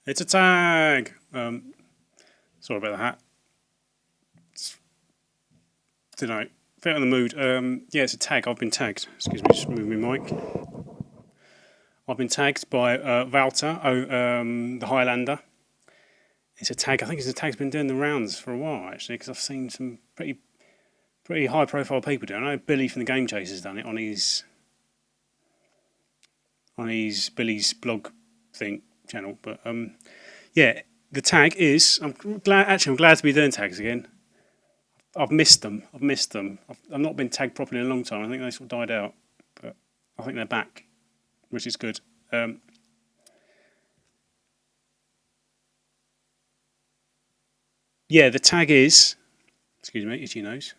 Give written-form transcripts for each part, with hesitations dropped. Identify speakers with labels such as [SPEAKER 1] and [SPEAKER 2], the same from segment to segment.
[SPEAKER 1] It's a tag. Sorry about that. Did I fit on the mood? Yeah, it's a tag. I've been tagged. Excuse me, just move my mic. I've been tagged by Wouter, the Highlander. It's a tag. I think it's a tag's been doing the rounds for a while actually, because I've seen some pretty high profile people do it. I know Billy from the Game Chasers done it on his Billy's blog thing channel, but yeah, the tag is. I'm glad to be doing tags again. I've missed them. I've not been tagged properly in a long time. I think they sort of died out, but I think they're back, which is good. Yeah, the tag is. Excuse me, itchy nose.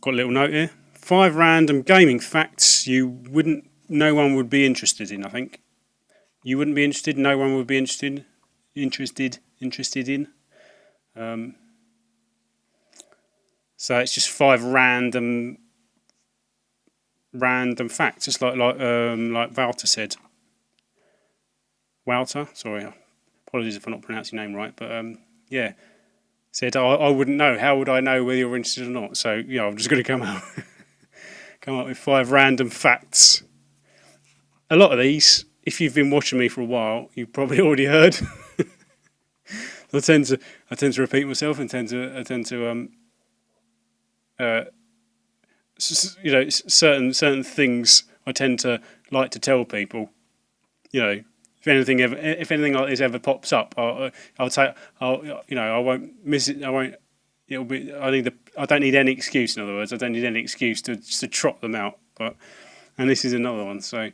[SPEAKER 1] Got a little note here. 5 random gaming facts no one would be interested in. I think you wouldn't be interested. No one would be interested in. So it's just 5 random facts, just like Wouter said. Wouter, sorry, apologies if I'm not pronouncing your name right, but yeah, said I wouldn't know. How would I know whether you're interested or not? So yeah, I'm just going to come up with 5 random facts. A lot of these, if you've been watching me for a while, you've probably already heard. I tend to repeat myself and tend to certain things I tend to like to tell people. If anything like this ever pops up, I won't miss it. I don't need any excuse. In other words, I don't need any excuse to trot them out. And this is another one. So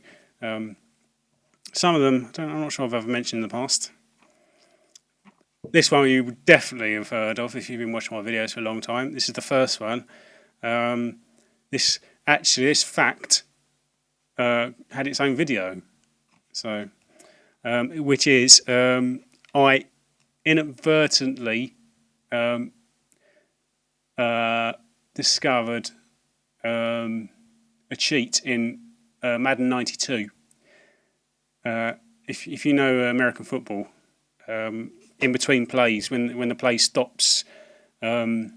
[SPEAKER 1] some of them, I'm not sure I've ever mentioned in the past. This one you would definitely have heard of if you've been watching my videos for a long time. This is the first one. This fact had its own video. So, which is I inadvertently discovered a cheat in Madden 92. If you know American football, in between plays, when the play stops, if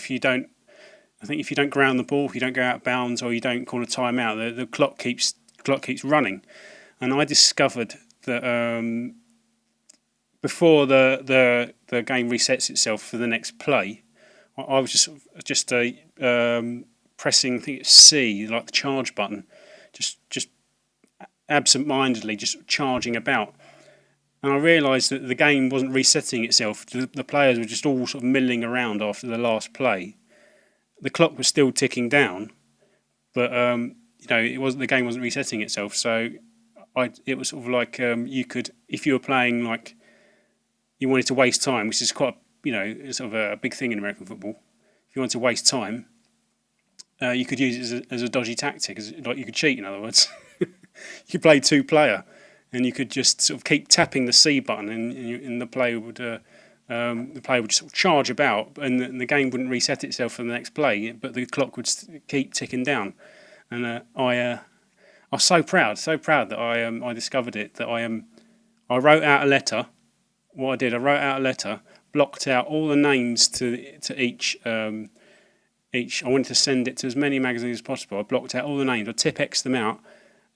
[SPEAKER 1] you don't ground the ball, if you don't go out of bounds, or you don't call a timeout, the clock keeps running. And I discovered that before the game resets itself for the next play, I was just pressing, I think it's C, like the charge button, just absent-mindedly just charging about. And I realised that the game wasn't resetting itself. The players were just all sort of milling around after the last play. The clock was still ticking down, but the game wasn't resetting itself. So it was sort of like you could, if you were playing like you wanted to waste time, which is quite sort of a big thing in American football. If you wanted to waste time, you could use it as a dodgy tactic, like you could cheat. In other words, you could play 2-player. And you could just sort of keep tapping the C button, and the player would just sort of charge about, and the game wouldn't reset itself for the next play, but the clock would keep ticking down. And I was so proud that I discovered it. That I wrote out a letter. What I did, I wrote out a letter, blocked out all the names to each. I wanted to send it to as many magazines as possible. I blocked out all the names. I tip-X'd them out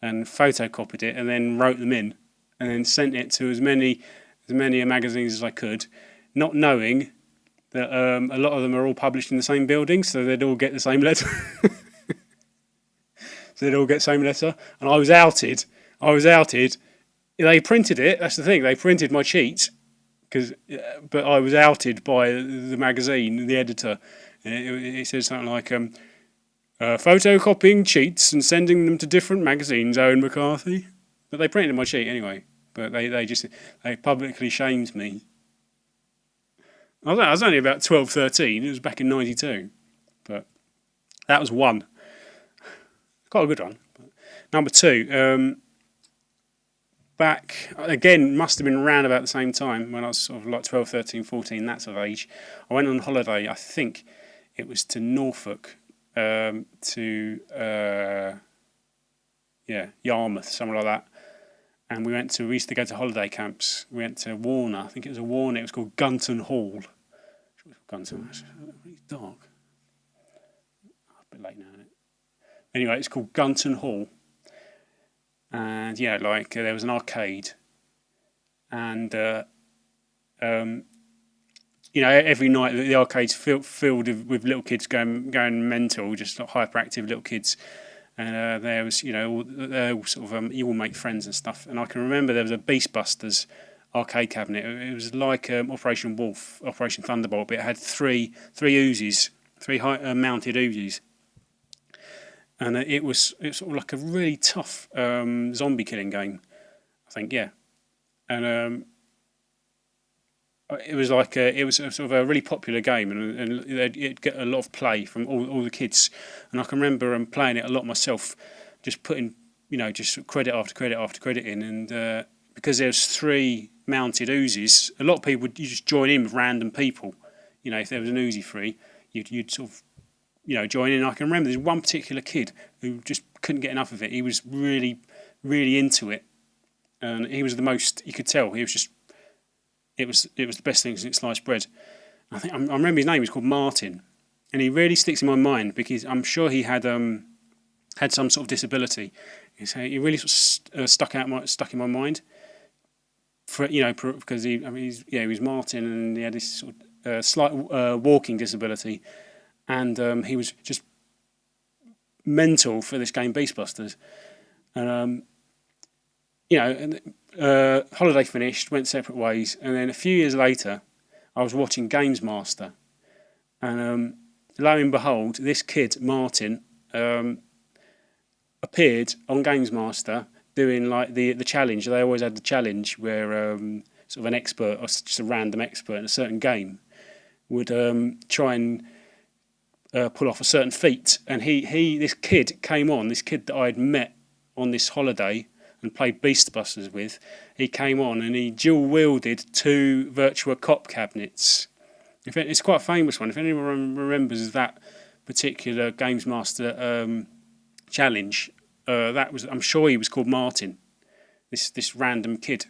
[SPEAKER 1] and photocopied it, and then wrote them in, and then sent it to as many magazines as I could, not knowing that a lot of them are all published in the same building, so they'd all get the same letter. And I was outed. They printed it. That's the thing. They printed my cheat, but I was outed by the magazine, the editor. It said something like, photocopying cheats and sending them to different magazines, Owen McCarthy. But they printed my cheat anyway. But they publicly shamed me. I was only about 12, 13. It was back in 92. But that was one. Quite a good one. Number 2. Back, again, must have been around about the same time when I was sort of like 12, 13, 14, that sort of age. I went on holiday, I think it was to Norfolk. To yeah, Yarmouth, something like that. And we used to go to holiday camps. We went to Warner. I think it was a Warner. It was called Gunton Hall. Gunton. It's really dark. A bit late now, isn't it? Anyway, it's called Gunton Hall. And yeah, like there was an arcade, and um, every night the arcade's filled with little kids going mental, just like hyperactive little kids. And there was, they're all sort of you all make friends and stuff. And I can remember there was a Beastbusters arcade cabinet. It was like Operation Wolf, Operation Thunderbolt, but it had three Uzis, three mounted Uzis, and it was sort of like a really tough zombie killing game, I think, yeah. And it was like it was sort of a really popular game, and it'd get a lot of play from all the kids. And I can remember playing it a lot myself, just putting just credit after credit after credit in, and because there's three mounted Uzis, a lot of people you just join in with random people. If there was an Uzi free, you'd sort of join in. I can remember there's one particular kid who just couldn't get enough of it. He was really, really into it, and he was the most. You could tell he was just. It was the best thing since sliced bread. I remember his name was called Martin, and he really sticks in my mind because I'm sure he had some sort of disability. So he really sort of stuck in my mind. Because he was Martin, and he had this sort of slight walking disability, and he was just mental for this game Beastbusters, and holiday finished, went separate ways, and then a few years later, I was watching Games Master, and lo and behold, this kid Martin appeared on Games Master doing like the challenge. They always had the challenge where sort of an expert or just a random expert in a certain game would try and pull off a certain feat, and this kid came on. This kid that I had met on this holiday and played Beastbusters with, he came on and he dual wielded two Virtua Cop cabinets. It's quite a famous one. If anyone remembers that particular Games Master challenge, I'm sure he was called Martin. This random kid,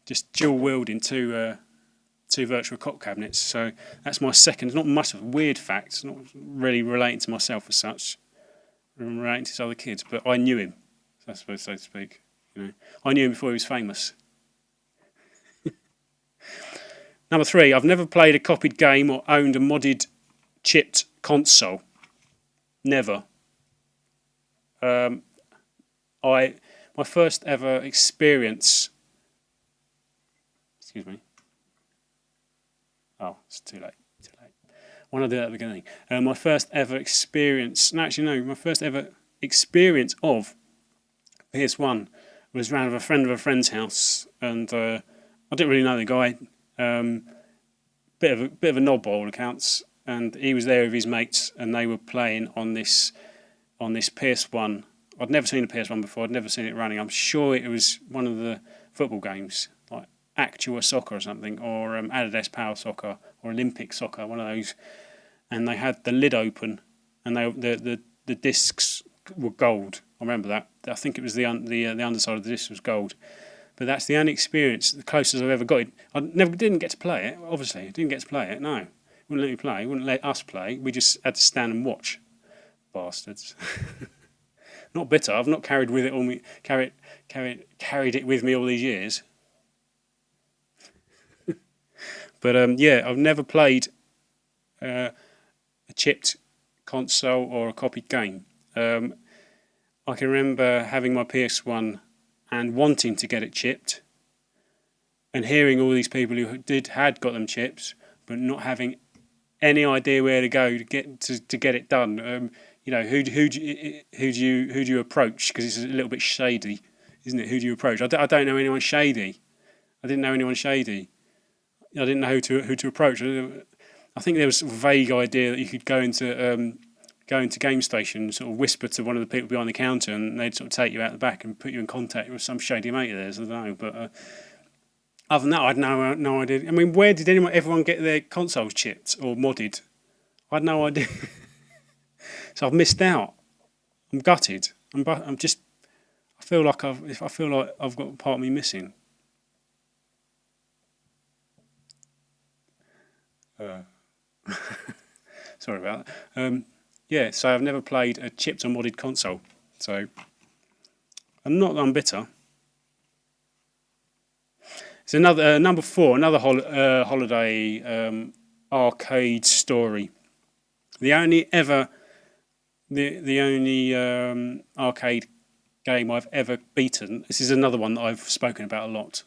[SPEAKER 1] just dual wielding two Virtua Cop cabinets. So that's my second. Not much of a weird fact. It's not really relating to myself as such. I'm relating to his other kids, but I knew him, I suppose, so to speak. I knew him before he was famous. Number 3, I've never played a copied game or owned a modded, chipped console. Never. My first ever experience. Excuse me. Oh, it's too late. Why not do that at the beginning? My first ever experience. No, actually, no. My first ever experience of PS1 was round with a friend of a friend's house, and I didn't really know the guy. Bit of a knob by all accounts, and he was there with his mates, and they were playing on this PS1. I'd never seen a PS1 before. I'd never seen it running. I'm sure it was one of the football games, like Actua Soccer or something, or Adidas Power Soccer, or Olympic Soccer, one of those. And they had the lid open, and the discs were gold. I remember that. I think it was the underside of the disc was gold. But that's the only experience, the closest I've ever got. I didn't get to play it, obviously. Didn't get to play it, no. Wouldn't let me play, wouldn't let us play. We just had to stand and watch. Bastards. Not bitter. I've not carried it with me all these years. But I've never played a chipped console or a copied game. I can remember having my PS1 and wanting to get it chipped, and hearing all these people who had got them chipped, but not having any idea where to go to get it done. Who do you approach? Because it's a little bit shady, isn't it? Who do you approach? I don't know anyone shady. I didn't know anyone shady. I didn't know who to approach. I think there was a vague idea that you could go into Game Station, sort of whisper to one of the people behind the counter, and they'd sort of take you out the back and put you in contact with some shady mate of theirs. I don't know, but other than that, I had no idea. I mean, where did everyone get their consoles chipped or modded? I had no idea. So I've missed out. I'm gutted. I'm just I feel like I've got part of me missing. Uh, Sorry about that. Yeah, so I've never played a chipped or modded console. So I'm not that I'm bitter. It's another number four, another holiday arcade story. The only ever the only arcade game I've ever beaten. This is another one that I've spoken about a lot.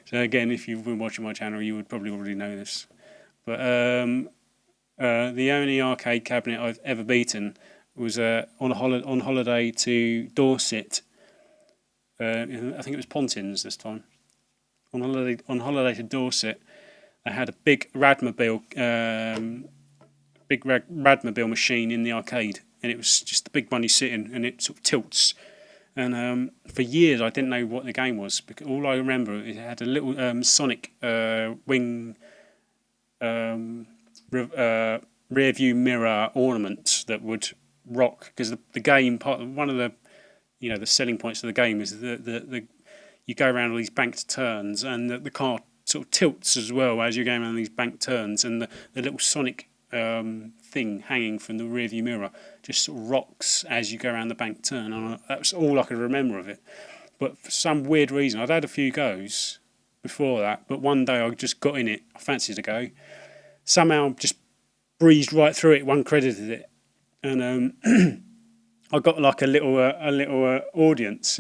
[SPEAKER 1] So again, if you've been watching my channel, you would probably already know this. But the only arcade cabinet I've ever beaten was on holiday to Dorset. I think it was Pontins this time. On holiday to Dorset, I had a big Radmobile machine in the arcade, and it was just the big money sitting, and it sort of tilts. And for years, I didn't know what the game was, because all I remember is it had a little Sonic wing rear view mirror ornament that would rock, because the game one of the selling points of the game is the you go around all these banked turns, and the car sort of tilts as well as you're going around these banked turns, and the little Sonic thing hanging from the rear view mirror just sort of rocks as you go around the banked turn, and that's all I could remember of it. But for some weird reason, I'd had a few goes before that, but one day I just got in it, I fancied a go, somehow just breezed right through it, one credited it, and I got like a little audience,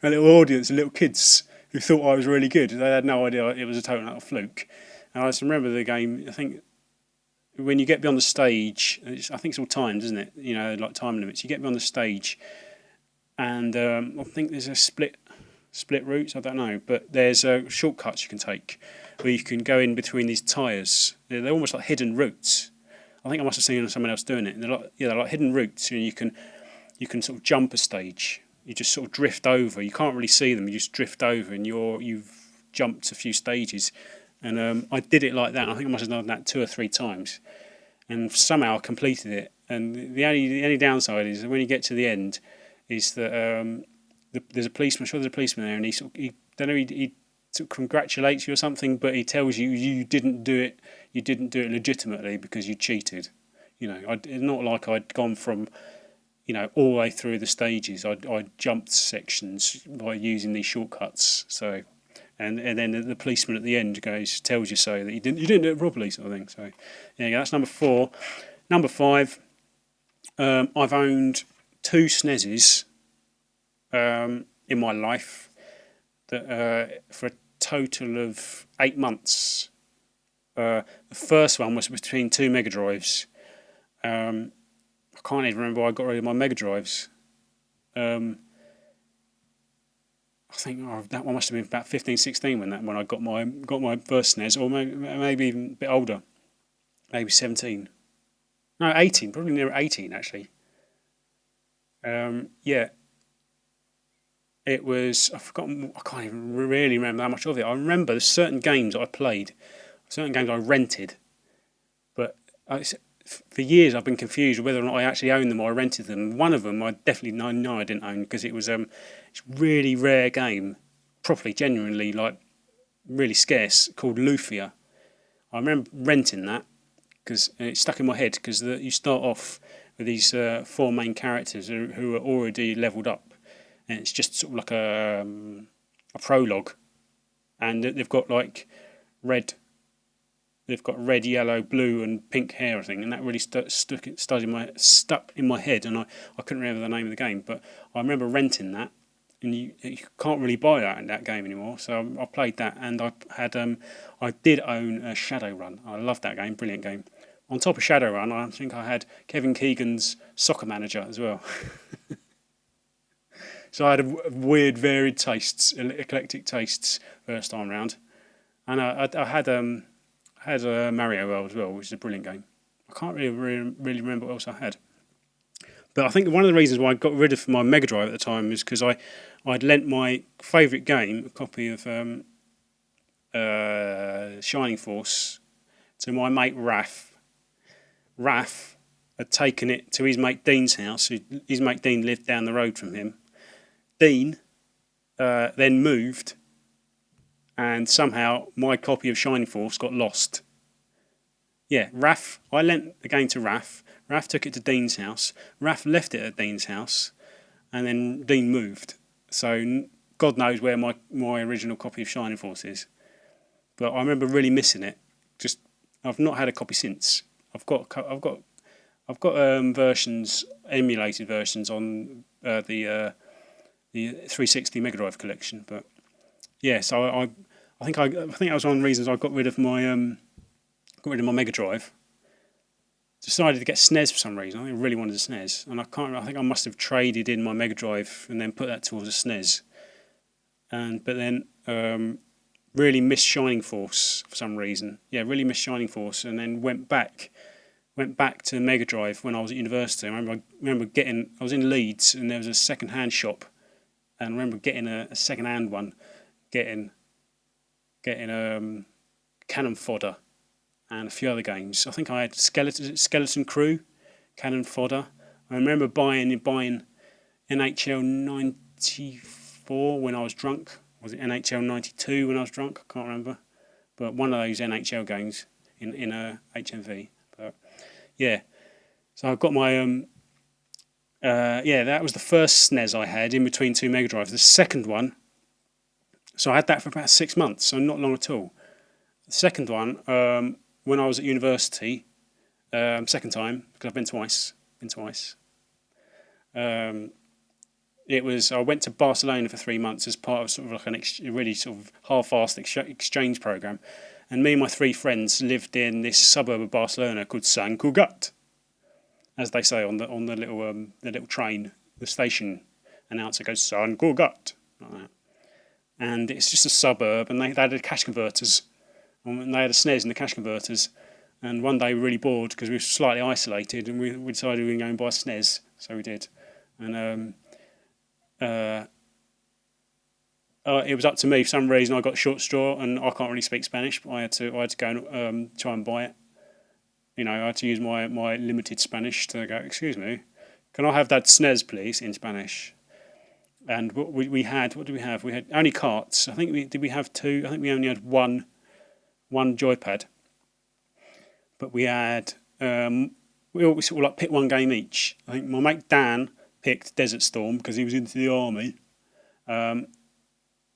[SPEAKER 1] a little audience of little kids who thought I was really good. They had no idea it was a total utter fluke. And I just remember the game. I think when you get beyond the stage, I think it's all timed, isn't it? Like time limits. You get beyond the stage, and I think there's a split routes. I don't know, but there's shortcuts you can take where you can go in between these tyres. They're almost like hidden routes. I think I must have seen someone else doing it. And they're like hidden routes, and you can sort of jump a stage. You just sort of drift over. You can't really see them. You just drift over, and you've jumped a few stages. And I did it like that. I think I must have done that 2 or 3 times, and somehow I completed it. And the only downside is that when you get to the end, is that there's a policeman. I'm sure there's a policeman there, and he sort of congratulates you or something, but he tells you you didn't do it. You didn't do it legitimately because you cheated. It's not like I'd gone from all the way through the stages. I jumped sections by using these shortcuts. So, and then the policeman at the end tells you so that you didn't do it properly, sort of thing. So, yeah, that's number 4. Number 5, I've owned 2 SNESes in my life that for a total of 8 months. The first one was between 2 Mega Drives. I can't even remember why I got rid of my Mega Drives. I think that one must have been about 15, 16 when I got my first SNES, or maybe even a bit older, maybe 17. No, 18, probably near 18 actually. Yeah, it was. I've forgotten. I can't even really remember how much of it. I remember there's certain games I played, certain games I rented, but for years I've been confused whether or not I actually owned them or I rented them. One of them I definitely know I didn't own, because it was it's a really rare game, properly, genuinely, like really scarce, called Lufia. I remember renting that because it stuck in my head, because you start off with these 4 main characters who are already leveled up, and it's just sort of like a prologue, and they've got like red. They've got red, yellow, blue, and pink hair, I think, and that really stuck in my head, and I couldn't remember the name of the game, but I remember renting that, and you can't really buy that in that game anymore. So I played that, and I did own Shadowrun. I loved that game, brilliant game. On top of Shadowrun, I think I had Kevin Keegan's Soccer Manager as well. So I had weird, varied tastes, eclectic tastes first time round, and I had Mario World as well, which is a brilliant game. I can't really remember what else I had. But I think one of the reasons why I got rid of my Mega Drive at the time is because I'd lent my favourite game, a copy of Shining Force, to my mate Raph. Raph had taken it to his mate Dean's house. His mate Dean lived down the road from him. Dean then moved, and somehow my copy of Shining Force got lost. Yeah, I lent the game to Raph. Raph took it to Dean's house. Raph left it at Dean's house, and then Dean moved. So God knows where my original copy of Shining Force is. But I remember really missing it. I've not had a copy since. I've got versions, emulated versions on the 360 Mega Drive collection. But yeah, so I think that was one of the reasons I got rid of my Mega Drive. Decided to get SNES for some reason. I really wanted a SNES, and I think I must have traded in my Mega Drive and then put that towards a SNES. But then really missed Shining Force for some reason. Yeah, really missed Shining Force, and then went back to Mega Drive when I was at university. I remember I was in Leeds, and there was a second-hand shop, and I remember getting a second-hand one, getting Cannon Fodder and a few other games. I think I had Skeleton Crew, Cannon Fodder. I remember buying NHL 94 when I was drunk. Was it NHL 92 when I was drunk? I can't remember. But one of those NHL games in a HMV. But yeah, so I've got my that was the first SNES I had in between two Mega Drives. The second one, so I had that for about 6 months, so not long at all. The second one, when I was at university, second time, because I've been twice. I went to Barcelona for 3 months as part of sort of like a really sort of half-assed exchange program, and me and my 3 friends lived in this suburb of Barcelona called Sant Cugat, as they say on the little train. The station announcer goes Sant Cugat, like that. And it's just a suburb, and they had cash converters, and they had a SNES in the cash converters. And one day we were really bored because we were slightly isolated, and we decided we were going to go and buy a SNES, so we did. And it was up to me for some reason. I got short straw, and I can't really speak Spanish, but I had to go and try and buy it. You know, I had to use my limited Spanish to go, excuse me, can I have that SNES please, in Spanish? And what did we have? We had only carts. Did we have 2? I think we only had one joypad. But we had we all sort of like picked one game each. I think my mate Dan picked Desert Storm because he was into the army. My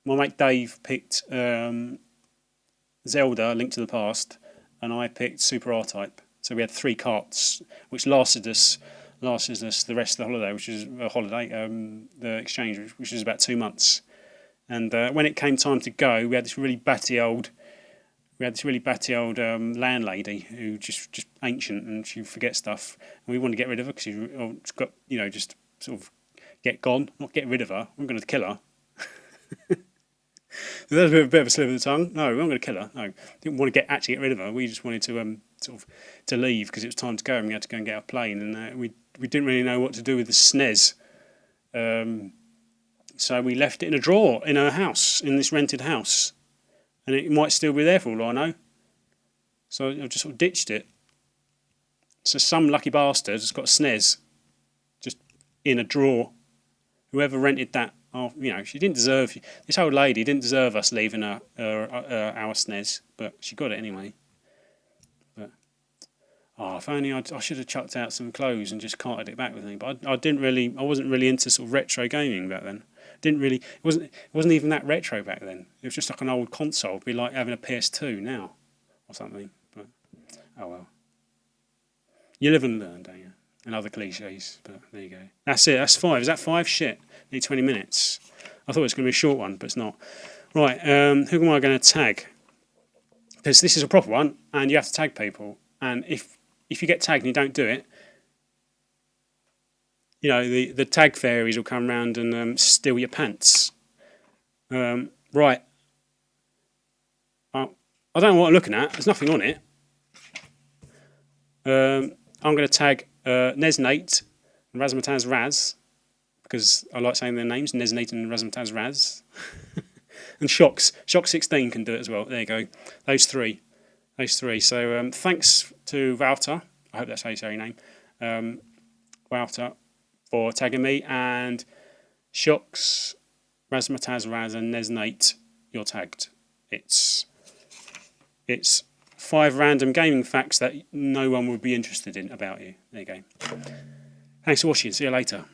[SPEAKER 1] mate Dave picked Zelda: Link to the Past, and I picked Super R-Type. So we had 3 carts, which lasted us the rest of the holiday, which is the exchange, which was about 2 months. And when it came time to go, we had this really batty old landlady who just ancient, and she forgets stuff. And we wanted to get rid of her because she's got, just sort of not get rid of her. We're going to kill her. That was a bit of a slip of the tongue. No, we weren't going to kill her. No, didn't want to actually get rid of her. We just wanted to to leave because it was time to go, and we had to go and get our plane. And we didn't really know what to do with the SNES. So we left it in a drawer in her house, in this rented house. And it might still be there for all I know. So I just sort of ditched it. So some lucky bastard has got a SNES just in a drawer. Whoever rented that, she didn't deserve... This old lady didn't deserve us leaving our SNES, but she got it anyway. But if only I should have chucked out some clothes and just carted it back with me. But I wasn't really into sort of retro gaming back then. It wasn't even that retro back then. It was just like an old console. It'd be like having a PS2 now or something. But oh well. You live and learn, don't you? And other cliches, but there you go. That's it. That's 5. Is that 5? Shit. Need 20 minutes. I thought it was going to be a short one, but it's not. Right. Who am I going to tag? Because this is a proper one, and you have to tag people. And if you get tagged and you don't do it, the tag fairies will come round and steal your pants. Right. I don't know what I'm looking at. There's nothing on it. I'm going to tag NESnate and Razmataz Raz, because I like saying their names, NESnate and Razmataz Raz. And Shock 16 can do it as well. There you go. Those three. So thanks to Wouter. I hope that's how you say your name. Wouter, for tagging me, and Shocks, Razmataz Raz, and NESnate, you're tagged. It's 5 random gaming facts that no one would be interested in about you. There you go. Thanks for watching. See you later.